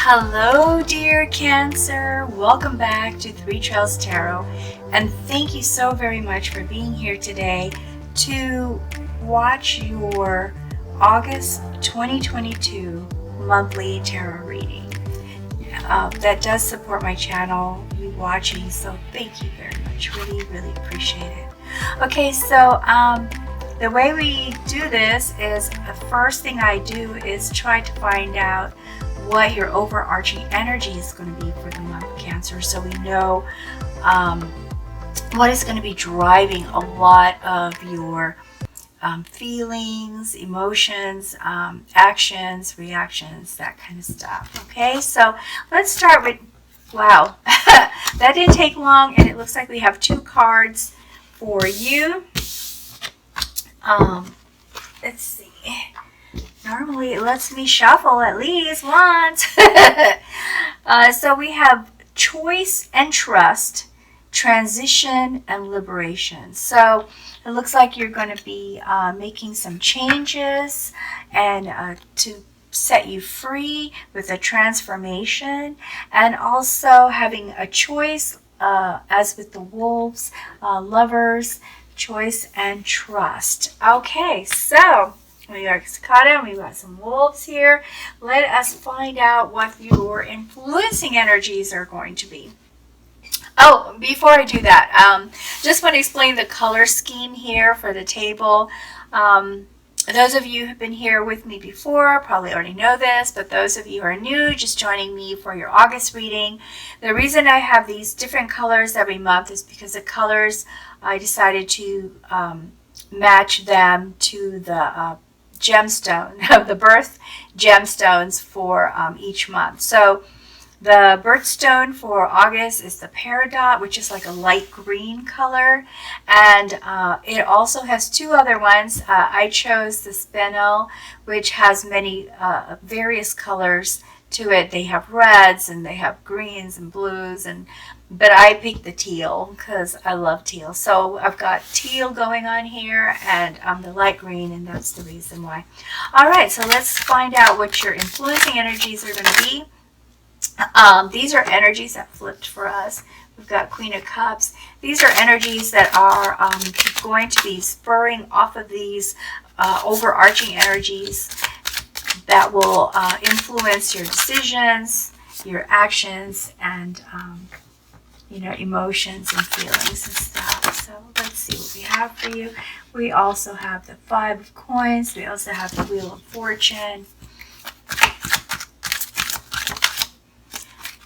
Hello dear Cancer, welcome back to Three Trails Tarot, and thank you so very much for being here today to watch your August 2022 monthly tarot reading. That does support my channel, you watching, so thank you very much, really appreciate it. Okay, so the way we do this is the first thing I do is try to find out what your overarching energy is going to be for the month, Cancer, so we know what is going to be driving a lot of your feelings, emotions, actions, reactions, that kind of stuff. Okay, so let's start with, wow, that didn't take long, and it looks like we have two cards for you. Let's see. Normally it lets me shuffle at least once. So we have choice and trust, transition and liberation. So it looks like you're going to be making some changes and to set you free with a transformation, and also having a choice, as with the wolves, lovers, choice and trust. Okay, so we got cicada, we got some wolves here. Let us find out what your influencing energies are going to be. Oh, before I do that, just want to explain the color scheme here for the table. Those of you who've been here with me before probably already know this, but those of you who are new, just joining me for your August reading, the reason I have these different colors every month is because the colors, I decided to match them to the gemstone, the birth gemstones for each month. So the birthstone for August is the peridot, which is like a light green color, and it also has two other ones. I chose the spinel, which has many various colors to it. They have reds and they have greens and blues, but I picked the teal because I love teal. So I've got teal going on here and the light green, and that's the reason why. All right, so let's find out what your influencing energies are going to be. These are energies that flipped for us. We've got Queen of Cups. These are energies that are going to be spurring off of these overarching energies that will influence your decisions, your actions, and emotions and feelings and stuff. So let's see what we have for you. We also have the Five of Coins. We also have the Wheel of Fortune.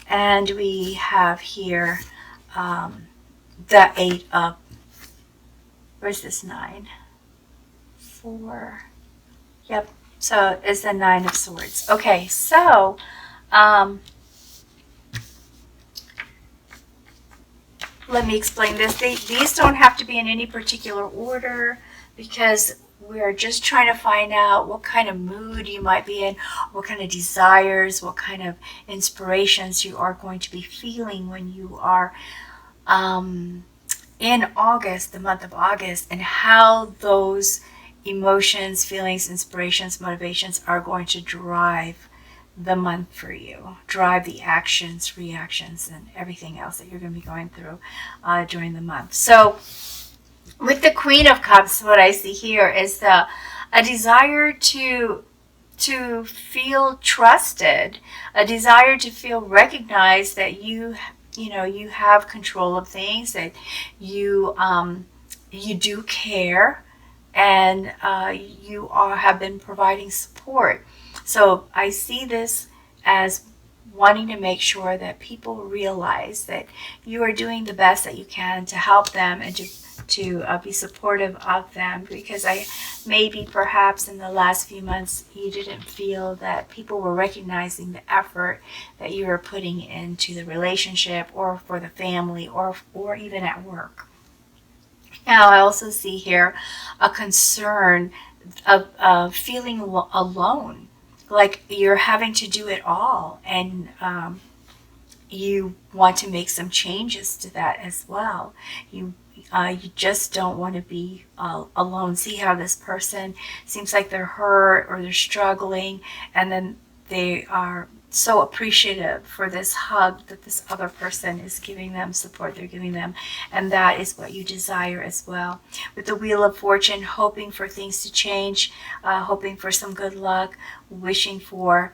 And we have here the Eight of, where's this 9? 4. Yep, so it's the Nine of Swords. Okay, so let me explain this. These don't have to be in any particular order, because we're just trying to find out what kind of mood you might be in, what kind of desires, what kind of inspirations you are going to be feeling when you are in August, the month of August, and how those emotions, feelings, inspirations, motivations are going to drive the month for you, drive the actions, reactions, and everything else that you're going to be going through during the month. So with the Queen of Cups, what I see here is a desire to feel trusted, a desire to feel recognized, that you have control of things, that you do care, and you have been providing support. So I see this as wanting to make sure that people realize that you are doing the best that you can to help them and to be supportive of them, because maybe perhaps in the last few months you didn't feel that people were recognizing the effort that you were putting into the relationship, or for the family, or even at work. Now I also see here a concern of feeling alone, like you're having to do it all, and you want to make some changes to that as well. You just don't want to be alone. See how this person seems like they're hurt or they're struggling, and then they are so appreciative for this hug that this other person is giving them, support they're giving them, and that is what you desire as well. With the Wheel of Fortune, hoping for things to change, hoping for some good luck, wishing for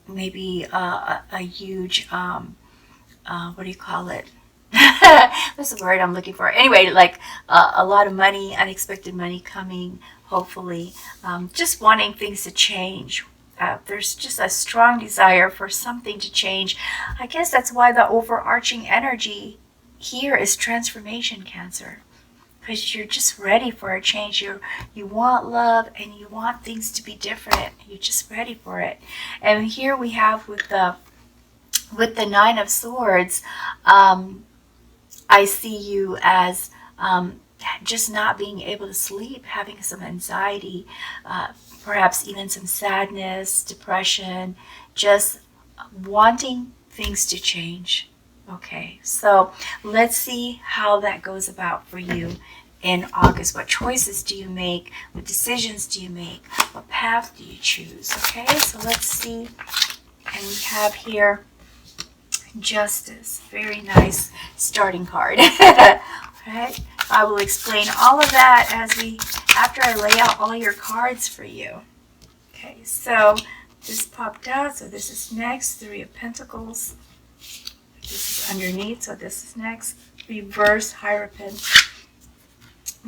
maybe a huge, what do you call it? That's the word I'm looking for. Anyway, like a lot of money, unexpected money coming, hopefully. Just wanting things to change. There's just a strong desire for something to change. I guess that's why the overarching energy here is transformation, Cancer. Because you're just ready for a change. You want love and you want things to be different. You're just ready for it. And here we have with the Nine of Swords, I see you as just not being able to sleep, having some anxiety, perhaps even some sadness, depression, just wanting things to change. Okay, so let's see how that goes about for you in August. What choices do you make? What decisions do you make? What path do you choose? Okay, so let's see. And we have here Justice. Very nice starting card. Alright, I will explain all of that after I lay out all your cards for you. Okay, so this popped out, so this is next. Three of Pentacles. This is underneath, so this is next. Reverse Hierophant.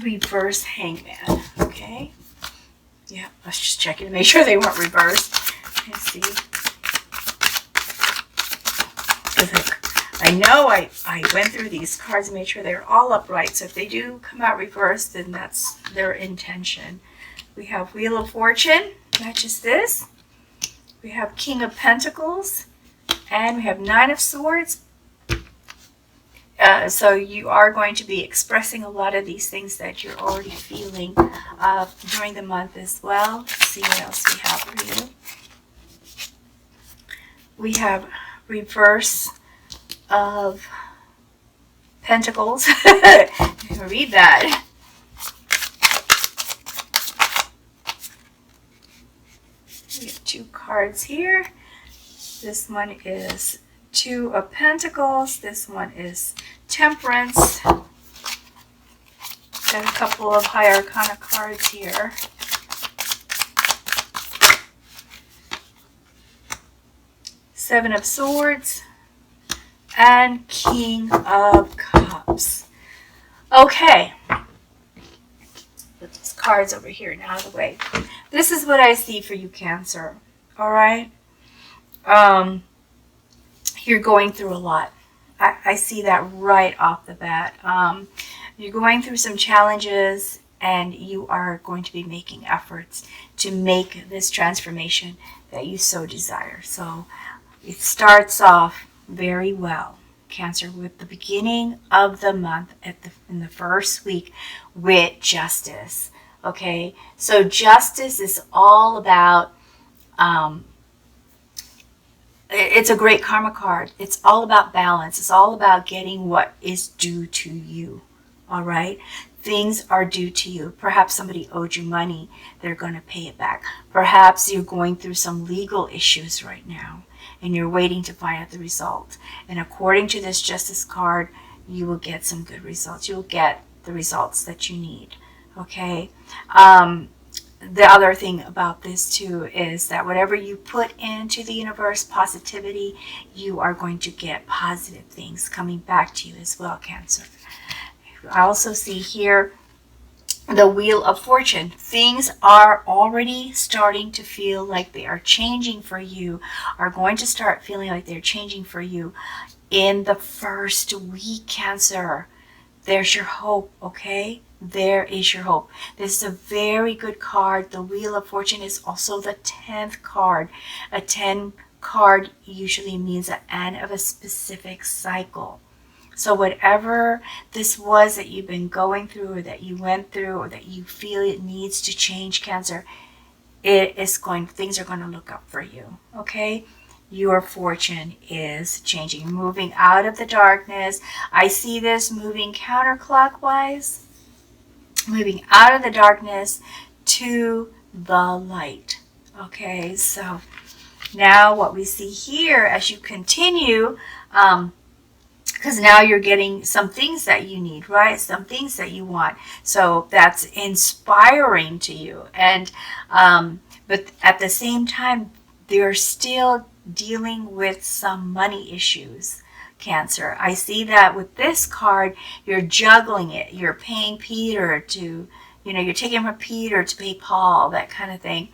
Reverse Hangman. Okay. Yeah, I was just checking to make sure they weren't reversed. Let's see. I know I went through these cards and made sure they're all upright. So if they do come out reversed, then that's their intention. We have Wheel of Fortune, matches this. We have King of Pentacles. And we have Nine of Swords. So you are going to be expressing a lot of these things that you're already feeling during the month as well. Let's see what else we have for you. We have Reverse of Pentacles. Read that. We have two cards here. This one is Two of Pentacles. This one is Temperance. Got a couple of High Arcana cards here. Seven of Swords and King of Cups. Okay. Put these cards over here and out of the way. This is what I see for you, Cancer. All right. You're going through a lot. I see that right off the bat. You're going through some challenges and you are going to be making efforts to make this transformation that you so desire. So it starts off very well, Cancer, with the beginning of the month in the first week with Justice. Okay, so Justice is all about it's a great karma card. It's all about balance. It's all about getting what is due to you. All right? Things are due to you. Perhaps somebody owed you money. They're going to pay it back. Perhaps you're going through some legal issues right now and you're waiting to find out the result. And according to this Justice card, you will get some good results. You'll get the results that you need. Okay? The other thing about this too is that whatever you put into the universe, positivity, you are going to get positive things coming back to you as well, Cancer. I also see here the Wheel of Fortune. Things are already starting to feel like they are changing for you, are going to start feeling like they're changing for you in the first week, Cancer. There's your hope, okay? There is your hope. This is a very good card. The Wheel of Fortune is also the 10th card. A 10 card usually means the end of a specific cycle. So whatever this was that you've been going through or that you went through or that you feel it needs to change, Cancer, things are going to look up for you, okay? Your fortune is changing, moving out of the darkness. I see this moving counterclockwise. Moving out of the darkness to the light. Okay, so Now what we see here as you continue, because now you're getting some things that you need, right? Some things that you want. So that's inspiring to you. And but at the same time, they're still dealing with some money issues, Cancer. I see that with this card, you're juggling it. You're paying Peter to, you're taking from Peter to pay Paul, that kind of thing.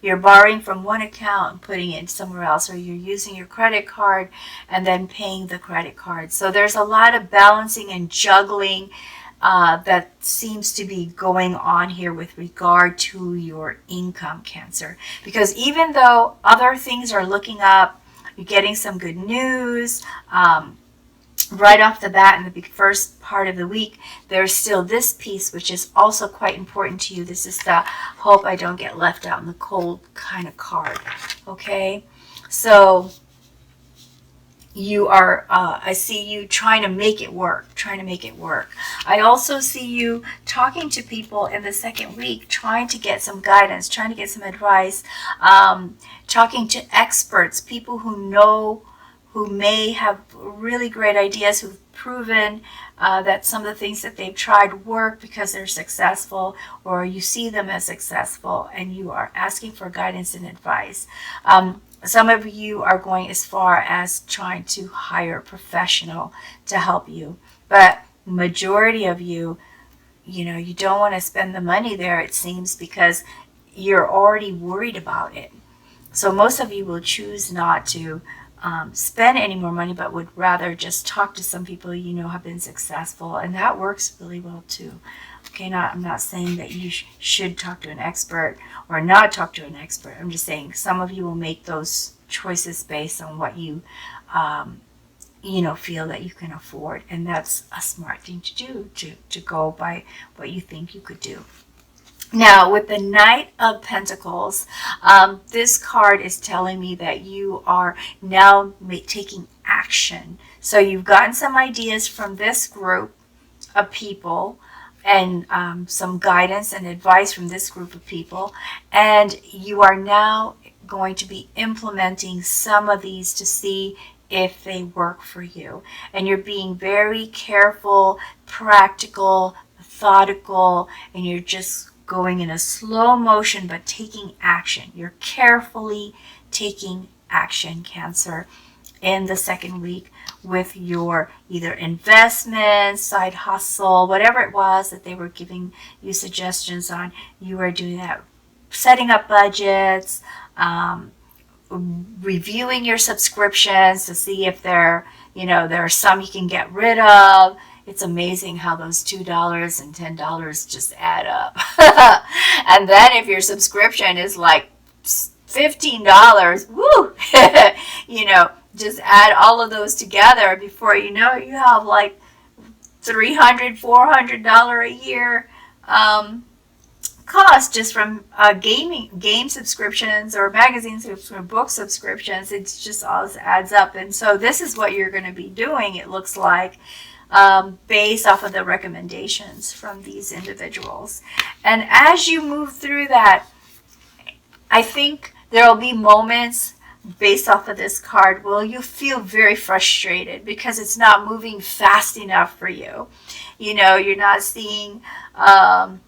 You're borrowing from one account and putting it somewhere else, or you're using your credit card and then paying the credit card. So there's a lot of balancing and juggling that seems to be going on here with regard to your income, Cancer. Because even though other things are looking up, you're getting some good news, right off the bat in the first part of the week, there's still this piece, which is also quite important to you. This is the hope I don't get left out in the cold kind of card. Okay, so you are, I see you trying to make it work, I also see you talking to people in the second week, trying to get some guidance, trying to get some advice, talking to experts, people who may have really great ideas, who've proven that some of the things that they've tried work because they're successful, or you see them as successful and you are asking for guidance and advice. Some of you are going as far as trying to hire a professional to help you, but majority of you, you don't want to spend the money there, it seems, because you're already worried about it. So most of you will choose not to spend any more money, but would rather just talk to some people have been successful, and that works really well too. Okay, I'm not saying that you should talk to an expert or not talk to an expert. I'm just saying some of you will make those choices based on what you feel that you can afford, and that's a smart thing to do, to go by what you think you could do. Now, with the Knight of Pentacles, this card is telling me that you are now taking action. So you've gotten some ideas from this group of people, and some guidance and advice from this group of people, and you are now going to be implementing some of these to see if they work for you. And you're being very careful, practical, methodical, and you're just going in a slow motion, but taking action. You're carefully taking action, Cancer, in the second week with your either investment, side hustle, whatever it was that they were giving you suggestions on. You are doing that, setting up budgets, reviewing your subscriptions to see if there are some you can get rid of. It's amazing how those $2 and $10 just add up. And then if your subscription is like $15, woo, just add all of those together. Before you know it, you have like $300, $400 a year cost just from game subscriptions or magazine subscriptions, book subscriptions. It's just all adds up. And so this is what you're going to be doing, it looks like, based off of the recommendations from these individuals. And as you move through that, I think there will be moments based off of this card will you feel very frustrated because it's not moving fast enough for you. You're not seeing the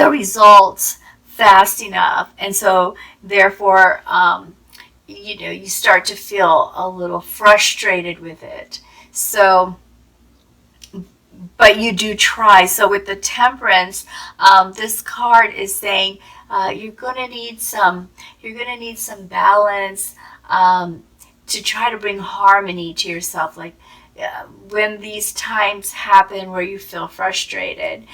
results fast enough, and so therefore you start to feel a little frustrated with it. So but you do try. So with the Temperance, this card is saying you're going to need some balance to try to bring harmony to yourself. Like when these times happen where you feel frustrated,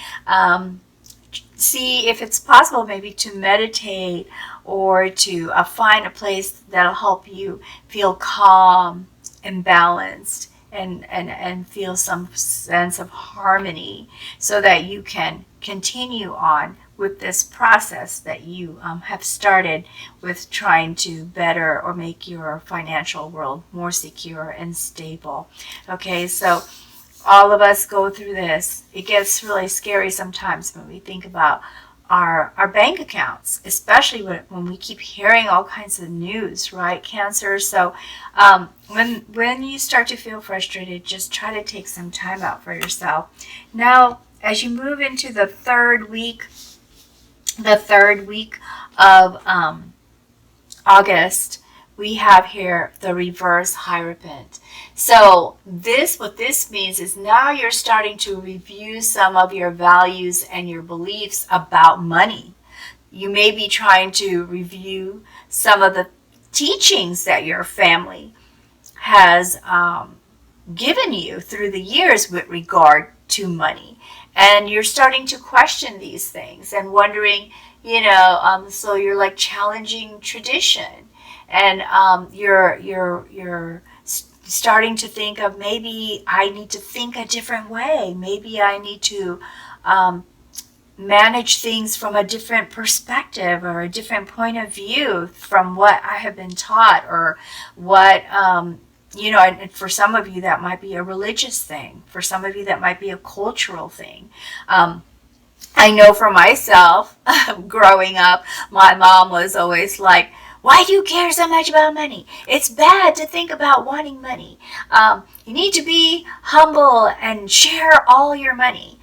see if it's possible maybe to meditate or to find a place that'll help you feel calm and balanced and feel some sense of harmony so that you can continue on with this process that you have started with trying to better or make your financial world more secure and stable. Okay, so all of us go through this. It gets really scary sometimes when we think about our bank accounts, especially when we keep hearing all kinds of news, right, Cancer? So when you start to feel frustrated, just try to take some time out for yourself. Now, as you move into the third week of August, we have here the reverse Hierophant. So what this means is now you're starting to review some of your values and your beliefs about money. You may be trying to review some of the teachings that your family has given you through the years with regard to money. And you're starting to question these things and wondering, so you're like challenging tradition. And you're starting to think of, maybe I need to think a different way. Maybe I need to manage things from a different perspective or a different point of view from what I have been taught, or what, and for some of you that might be a religious thing. For some of you that might be a cultural thing. I know for myself, growing up, my mom was always like, why do you care so much about money? It's bad to think about wanting money. You need to be humble and share all your money.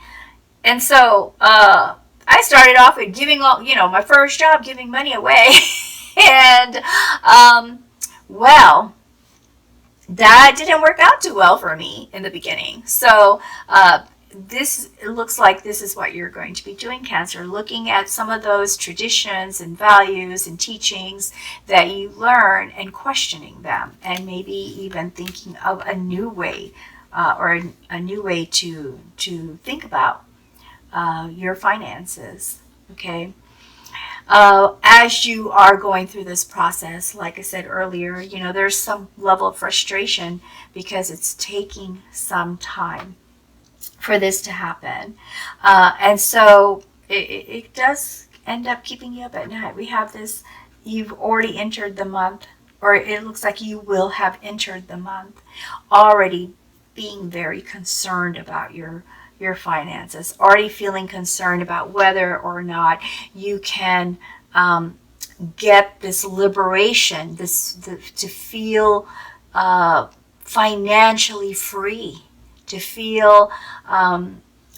And so I started off with giving all, my first job, giving money away. And, well, that didn't work out too well for me in the beginning. So it looks like this is what you're going to be doing, Cancer, looking at some of those traditions and values and teachings that you learn and questioning them, and maybe even thinking of a new way or a new way to think about your finances, okay? As you are going through this process, like I said earlier, there's some level of frustration because it's taking some time for this to happen. And so it does end up keeping you up at night. We have this, you've already entered the month, or it looks like you will have entered the month already being very concerned about your finances, already feeling concerned about whether or not you can get this liberation, to feel financially free, to feel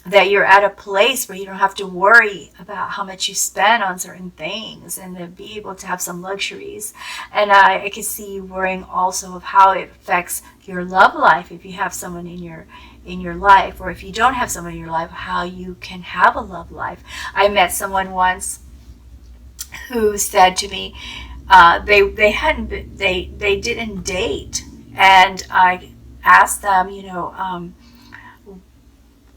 that you're at a place where you don't have to worry about how much you spend on certain things, and to be able to have some luxuries. And I can see you worrying also of how it affects your love life, if you have someone in your life, or if you don't have someone in your life, how you can have a love life. I met someone once who said to me, they didn't date, and I asked them,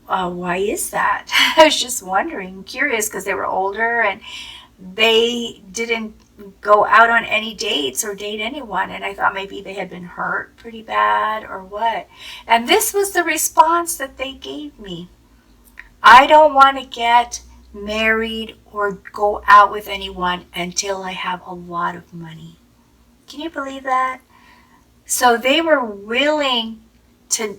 why is that? I was just wondering, curious, because they were older and they didn't go out on any dates or date anyone, and I thought maybe they had been hurt pretty bad or what. And this was the response that they gave me: I don't want to get married or go out with anyone until I have a lot of money. Can you believe that? So they were willing to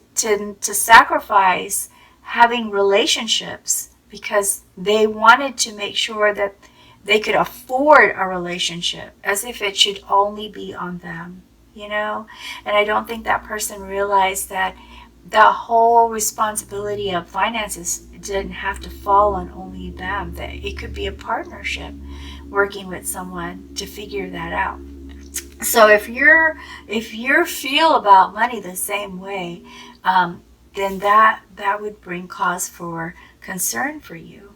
sacrifice having relationships because they wanted to make sure that they could afford a relationship, as if it should only be on them, And I don't think that person realized that the whole responsibility of finances didn't have to fall on only them, that it could be a partnership working with someone to figure that out. So if you feel about money the same way, then that would bring cause for concern for you,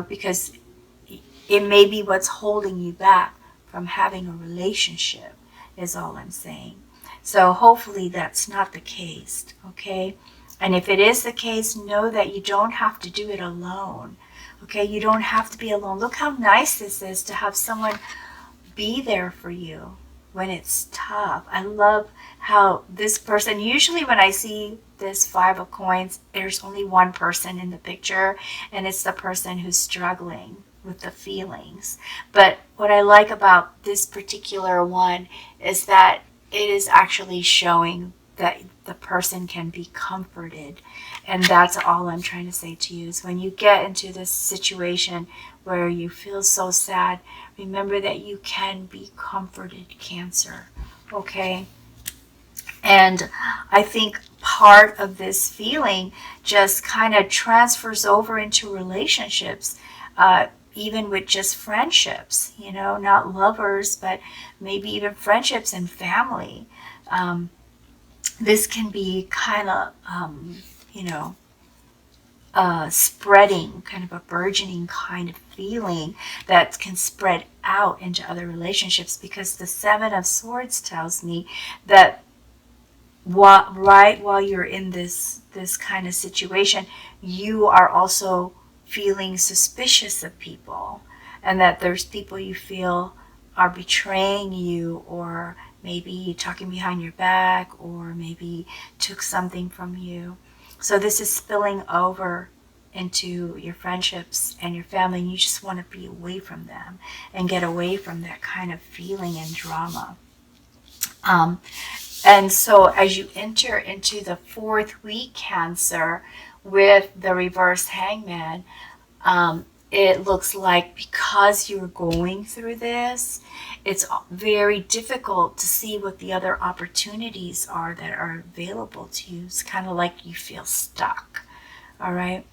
because it may be what's holding you back from having a relationship, is all I'm saying. So hopefully that's not the case, okay? And if it is the case, know that you don't have to do it alone, okay? You don't have to be alone. Look how nice this is to have someone be there for you when it's tough. I love how this person, usually when I see this 5 of coins, there's only one person in the picture, and it's the person who's struggling with the feelings. But what I like about this particular one is that it is actually showing that the person can be comforted. And that's all I'm trying to say to you, is when you get into this situation where you feel so sad, remember that you can be comforted, Cancer. Okay? And I think part of this feeling just kind of transfers over into relationships, even with just friendships, you know, not lovers, but maybe even friendships and family. This can be kind of, you know, spreading, kind of a burgeoning kind of feeling that can spread out into other relationships, because the Seven of Swords tells me that right while you're in this kind of situation, you are also feeling suspicious of people, and that there's people you feel are betraying you, or maybe talking behind your back, or maybe took something from you. So this is spilling over into your friendships and your family, and you just want to be away from them and get away from that kind of feeling and drama. And so as you enter into the 4th week, Cancer, with the reverse Hangman, it looks like because you're going through this, it's very difficult to see what the other opportunities are that are available to you. It's kind of like you feel stuck. All right.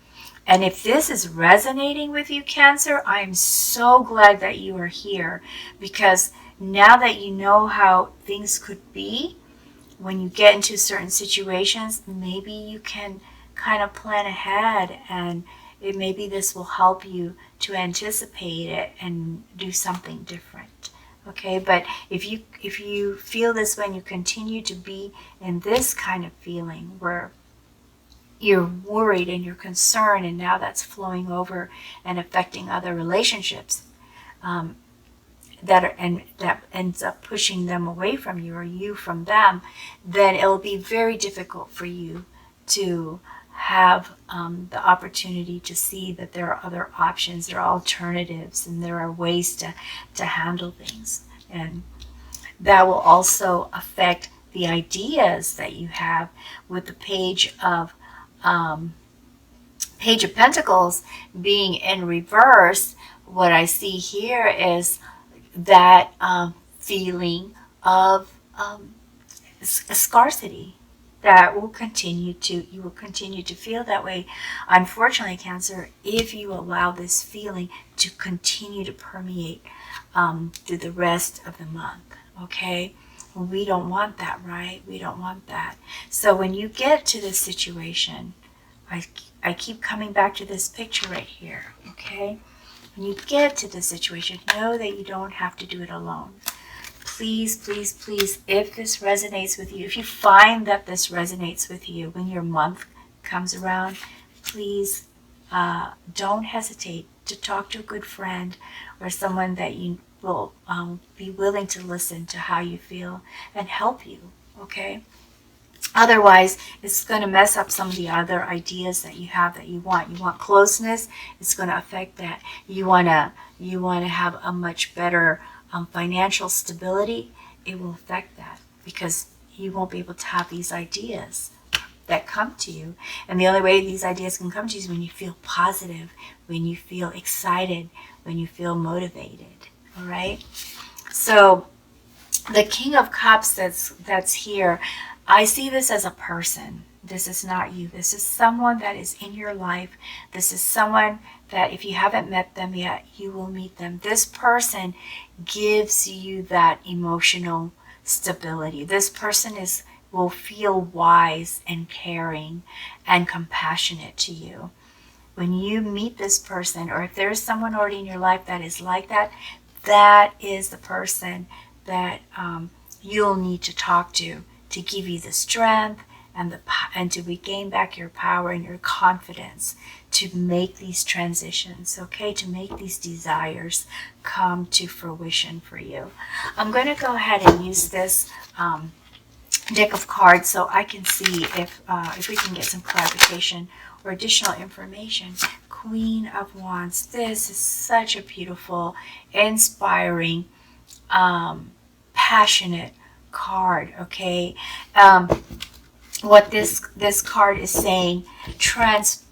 And if this is resonating with you, Cancer, I'm so glad that you are here, because now that you know how things could be when you get into certain situations, maybe you can kind of plan ahead, and maybe this will help you to anticipate it and do something different. Okay, but if you feel this when you continue to be in this kind of feeling where you're worried and you're concerned, and now that's flowing over and affecting other relationships, that ends up pushing them away from you, or you from them, then it'll be very difficult for you to have the opportunity to see that there are other options, there are alternatives, and there are ways to handle things. And that will also affect the ideas that you have with the Page of Pentacles being in reverse. What I see here is that feeling of scarcity that will you will continue to feel that way. Unfortunately, Cancer, if you allow this feeling to continue to permeate through the rest of the month, okay? We don't want that, right? We don't want that. So when you get to this situation, I keep coming back to this picture right here, okay? When you get to this situation, know that you don't have to do it alone. Please, please, please, if this resonates with you, if you find that this resonates with you when your month comes around, please don't hesitate to talk to a good friend or someone that you will be willing to listen to how you feel and help you, okay? Otherwise, it's going to mess up some of the other ideas that you have that you want. You want closeness, it's going to affect that. You want to have a much better financial stability, it will affect that, because you won't be able to have these ideas that come to you. And the only way these ideas can come to you is when you feel positive, when you feel excited, when you feel motivated. All right? So the King of Cups that's here, I see this as a person. This is not you. This is someone that is in your life. This is someone that if you haven't met them yet, you will meet them. This person gives you that emotional stability. This person will feel wise and caring and compassionate to you. When you meet this person, or if there's someone already in your life that is like that, that is the person that you'll need to talk to give you the strength and to regain back your power and your confidence to make these transitions, okay? To make these desires come to fruition for you. I'm going to go ahead and use this deck of cards so I can see if we can get some clarification or additional information. Queen of Wands. This is such a beautiful, inspiring, passionate card, okay? what this card is saying,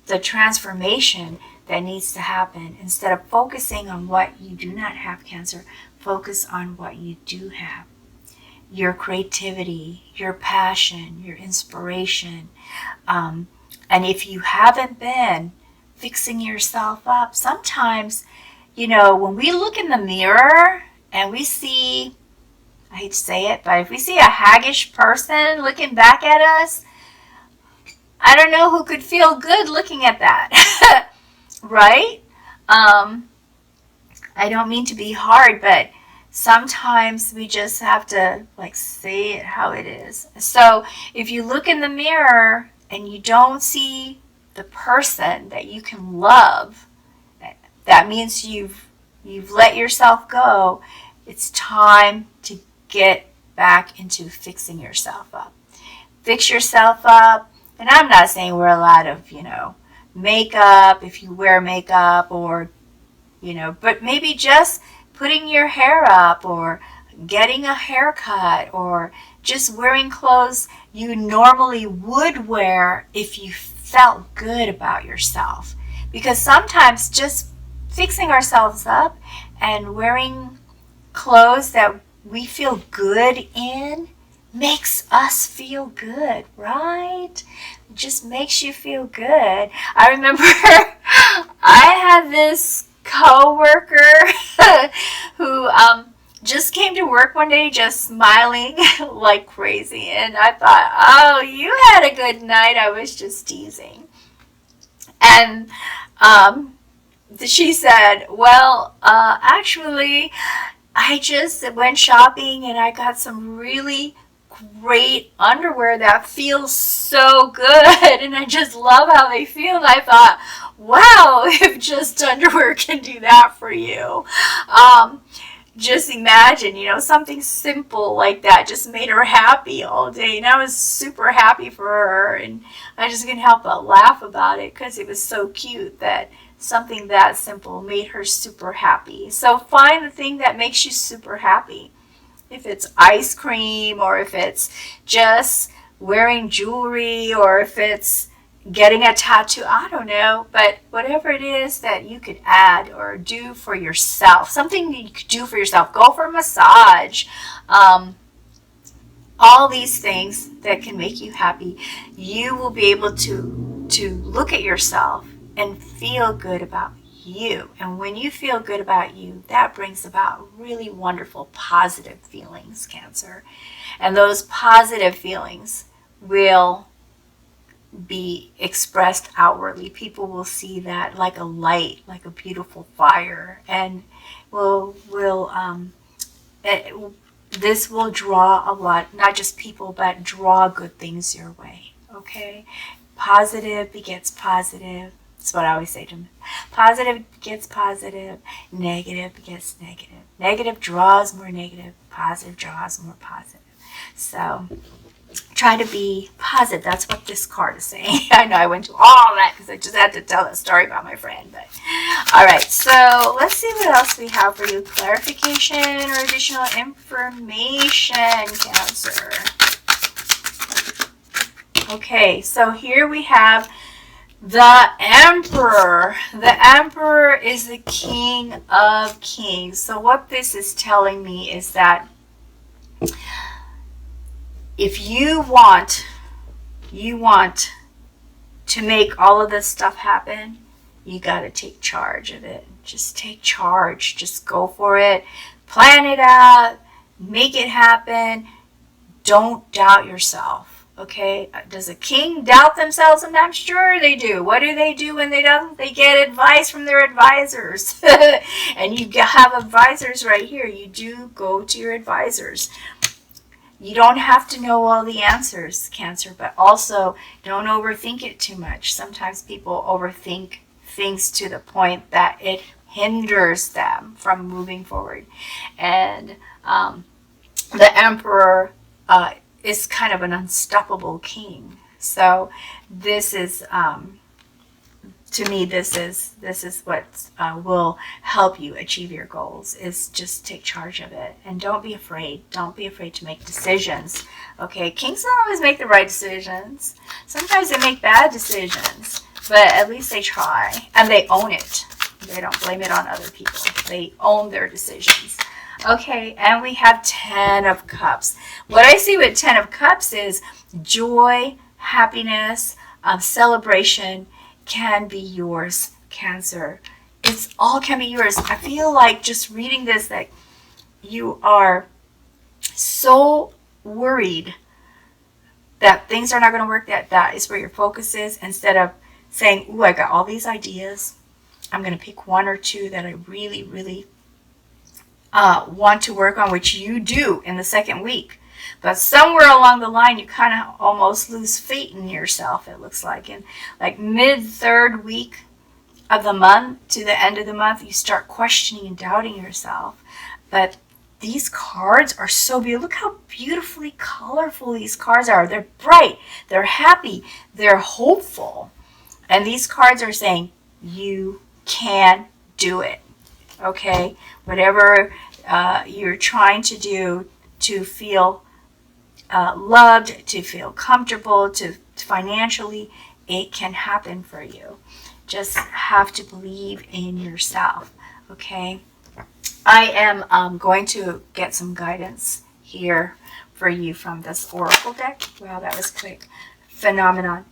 the transformation that needs to happen. Instead of focusing on what you do not have, Cancer, focus on what you do have. Your creativity, your passion, your inspiration. And if you haven't been fixing yourself up, sometimes, you know, when we look in the mirror and we see, I hate to say it, but if we see a haggish person looking back at us, I don't know who could feel good looking at that, right? I don't mean to be hard, but sometimes we just have to like say it how it is. So if you look in the mirror and you don't see the person that you can love, that means you've let yourself go. It's time to get back into fixing yourself up. Fix yourself up. And I'm not saying wear a lot of, you know, makeup if you wear makeup, or, you know, but maybe just putting your hair up or getting a haircut or just wearing clothes you normally would wear if you felt good about yourself. Because sometimes just fixing ourselves up and wearing clothes that we feel good in makes us feel good, right? It just makes you feel good. I remember I had this coworker who just came to work one day just smiling like crazy, and I thought, oh, you had a good night. I was just teasing. And she said, well, actually, I just went shopping and I got some really great underwear that feels so good, and I just love how they feel. And I thought, wow, if just underwear can do that for you. Just imagine, you know, something simple like that just made her happy all day, and I was super happy for her, and I just couldn't help but laugh about it because it was so cute that something that simple made her super happy. So find the thing that makes you super happy. If it's ice cream, or if it's just wearing jewelry, or if it's getting a tattoo, I don't know, but whatever it is that you could add or do for yourself, something that you could do for yourself, go for a massage, all these things that can make you happy, you will be able to look at yourself and feel good about you. And when you feel good about you, that brings about really wonderful positive feelings, Cancer. And those positive feelings will be expressed outwardly. People will see that like a light, like a beautiful fire, and this will draw a lot, not just people, but draw good things your way. Okay, positive begets positive. That's what I always say to them. Positive begets positive. Negative begets negative. Negative draws more negative. Positive draws more positive. So try to be positive. That's what this card is saying. I know I went to all that because I just had to tell that story about my friend. But all right, so let's see what else we have for you. Clarification or additional information, Cancer. Okay, so here we have the Emperor. The Emperor is the King of Kings. So what this is telling me is that if you want to make all of this stuff happen, you got to take charge of it. Just take charge. Just go for it. Plan it out. Make it happen. Don't doubt yourself. Okay, does a king doubt themselves? And I'm sure they do. What do they do when they don't? They get advice from their advisors. And you have advisors right here. You do go to your advisors. You don't have to know all the answers, Cancer, but also don't overthink it too much. Sometimes people overthink things to the point that it hinders them from moving forward. And the Emperor is kind of an unstoppable king. So this is to me, this is what will help you achieve your goals, is just take charge of it. And don't be afraid. Don't be afraid to make decisions. Okay, kings don't always make the right decisions. Sometimes they make bad decisions, but at least they try. And they own it. They don't blame it on other people. They own their decisions. Okay, and we have 10 of Cups. What I see with 10 of Cups is joy, happiness, celebration can be yours, Cancer. It's all can be yours. I feel like just reading this that you are so worried that things are not going to work, that is where your focus is, instead of saying, ooh, I got all these ideas. I'm going to pick one or two that I really, really want to work on, which you do in the second week. But somewhere along the line, you kind of almost lose faith in yourself, it looks like. And like mid-third week of the month to the end of the month, you start questioning and doubting yourself. But these cards are so beautiful. Look how beautifully colorful these cards are. They're bright, they're happy, they're hopeful. And these cards are saying, you can do it. Okay? Whatever you're trying to do to feel loved, to feel comfortable, to financially, it can happen for you. Just have to believe in yourself. Okay? I am going to get some guidance here for you from this oracle deck. Wow, that was quick. Phenomenon.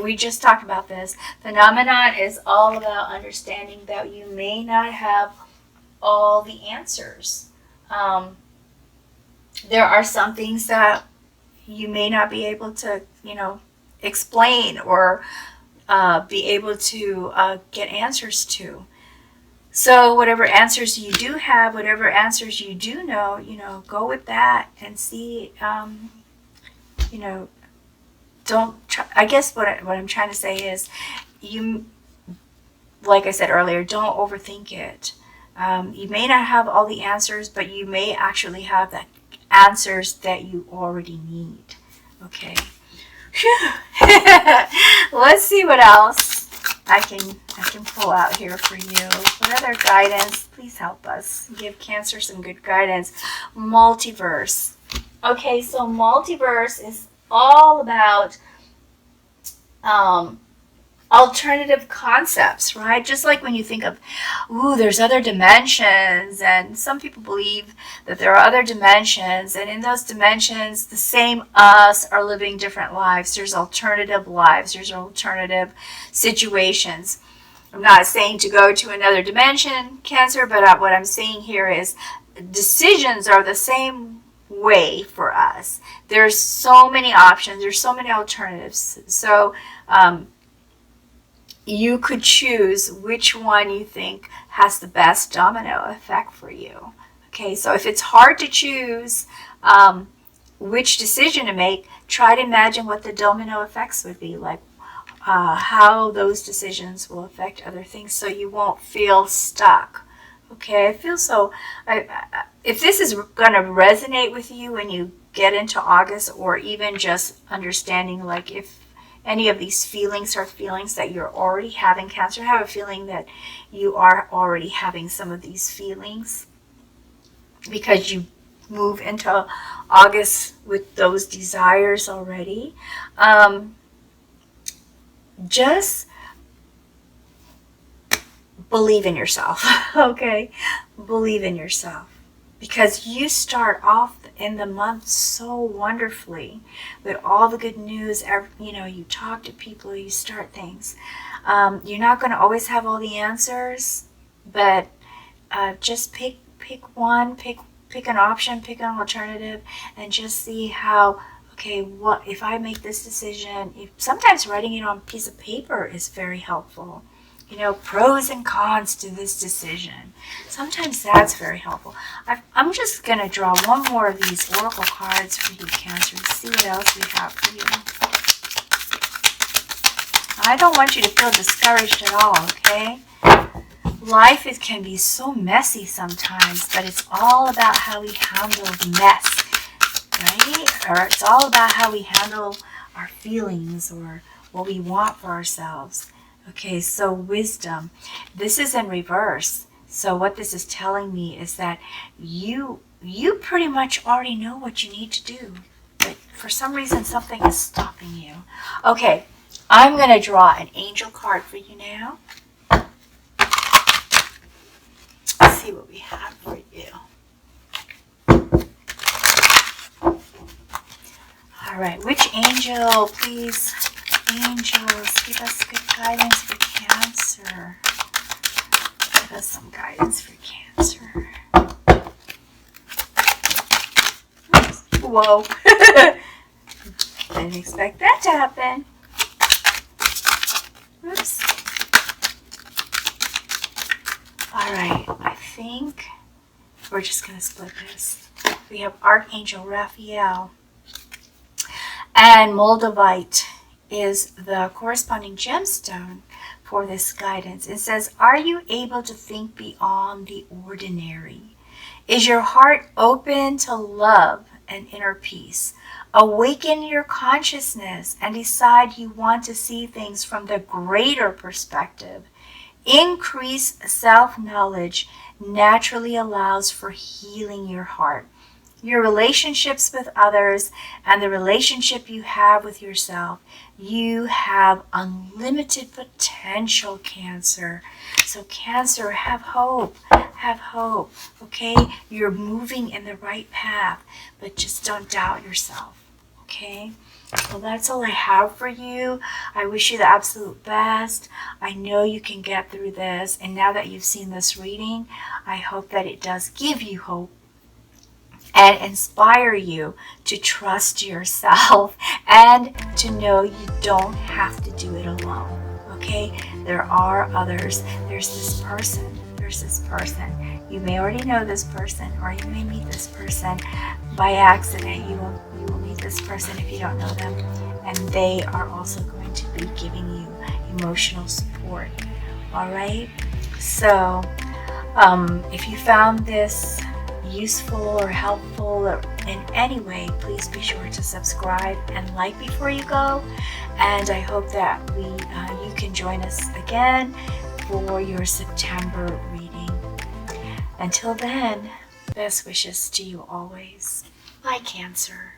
We just talked about this. Phenomenon is all about understanding that you may not have all the answers. There are some things that you may not be able to, explain or be able to get answers to. So whatever answers you do have, whatever answers you do know, go with that and see, don't try, I guess what I'm trying to say is, like I said earlier, don't overthink it. You may not have all the answers, but you may actually have the answers that you already need. Okay. Let's see what else I can pull out here for you. What other guidance? Please help us. Give Cancer some good guidance. Multiverse. Okay, so multiverse is all about alternative concepts, right? Just like when you think of, there's other dimensions, and some people believe that there are other dimensions, and in those dimensions, the same us are living different lives. There's alternative lives. There's alternative situations. I'm not saying to go to another dimension, Cancer, but what I'm saying here is decisions are the same way for us. There's so many options. There's so many alternatives. So, you could choose which one you think has the best domino effect for you. Okay, so if it's hard to choose which decision to make, try to imagine what the domino effects would be, like how those decisions will affect other things, so you won't feel stuck. Okay, I feel so. If this is going to resonate with you when you get into August, or even just understanding, like if any of these feelings are feelings that you're already having, Cancer, I have a feeling that you are already having some of these feelings because you move into August with those desires already. Just believe in yourself, okay? Believe in yourself. Because you start off in the month so wonderfully with all the good news. You talk to people, you start things. You're not going to always have all the answers, but just pick one, pick an option, pick an alternative, and just see how, okay, what if I make this decision? Sometimes writing it on a piece of paper is very helpful. Pros and cons to this decision. Sometimes that's very helpful. I'm just going to draw one more of these oracle cards for you, Cancer, to see what else we have for you. I don't want you to feel discouraged at all, okay? Life can be so messy sometimes, but it's all about how we handle the mess, right? Or it's all about how we handle our feelings or what we want for ourselves. Okay, so wisdom. This is in reverse. So what this is telling me is that you pretty much already know what you need to do. But for some reason, something is stopping you. Okay, I'm going to draw an angel card for you now. Let's see what we have for you. All right, which angel, please? Angels, give us good guidance for Cancer. Give us some guidance for Cancer. Oops. Whoa. Didn't expect that to happen. Oops. All right, I think we're just going to split this. We have Archangel Raphael, and Moldavite is the corresponding gemstone for this guidance. It says, are you able to think beyond the ordinary? Is your heart open to love and inner peace? Awaken your consciousness and decide you want to see things from the greater perspective. Increase self-knowledge naturally allows for healing your heart, your relationships with others, and the relationship you have with yourself. You have unlimited potential, Cancer. So Cancer, have hope. Have hope, okay? You're moving in the right path, but just don't doubt yourself, okay? Well, that's all I have for you. I wish you the absolute best. I know you can get through this. And now that you've seen this reading, I hope that it does give you hope and inspire you to trust yourself and to know you don't have to do it alone, okay? There are others. There's this person. There's this person. You may already know this person, or you may meet this person by accident. You will meet this person if you don't know them, and they are also going to be giving you emotional support. All right? So if you found this useful or helpful or in any way, please be sure to subscribe and like before you go. And I hope that you can join us again for your September reading. Until then, best wishes to you always. Bye, Cancer.